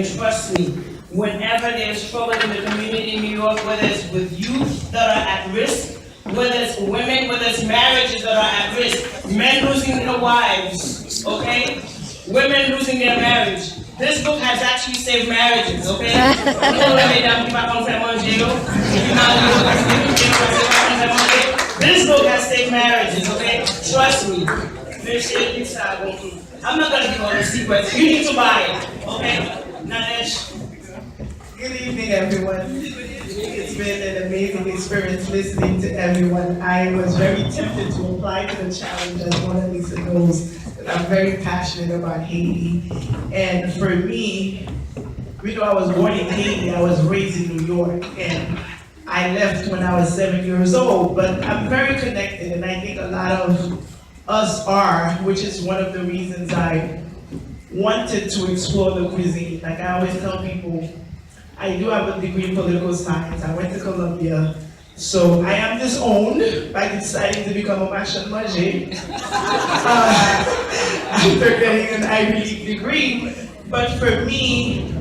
Trust me, whenever there's trouble in the community in New York, whether it's with youth that are at risk, whether it's women, whether it's marriages that are at risk, men losing their wives, okay? Women losing their marriage. This book has actually saved marriages, okay? This book has saved marriages, okay? Trust me. I'm not gonna give all the secrets. You need to buy it, okay? Nadesh. Good evening, everyone. It's been an amazing experience listening to everyone. I was very tempted to apply to the challenge, as Mona Lisa knows, that I'm very passionate about Haiti. And for me, even though I was born in Haiti, I was raised in New York, and I left when I was 7 years old. But I'm very connected, and I think a lot of us are, which is one of the reasons I wanted to explore the cuisine. Like I always tell people, I do have a degree in political science. I went to Columbia. So I am disowned by deciding to become a machine manger after getting an Ivy League degree. But for me,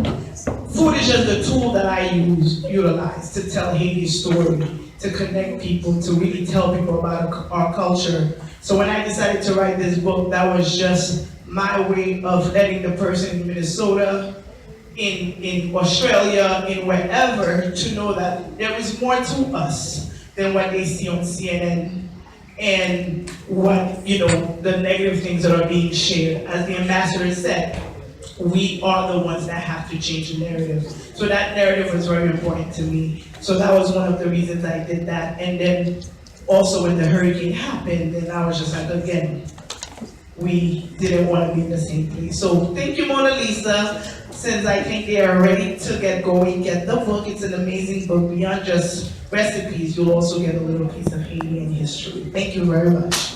food is just the tool that I utilize to tell Haiti's story, to connect people, to really tell people about our culture. So when I decided to write this book, that was just my way of letting the person in Minnesota, in Australia, in wherever, to know that there is more to us than what they see on CNN and what, the negative things that are being shared. As the ambassador said, we are the ones that have to change the narrative. So that narrative was very important to me. So that was one of the reasons I did that. And then also when the hurricane happened, and I was just like, again, we didn't want to be in the same place. So thank you, Mona Lisa. Since I think they are ready to get going, get the book. It's an amazing book. Beyond just recipes, you'll also get a little piece of Haitian history. Thank you very much.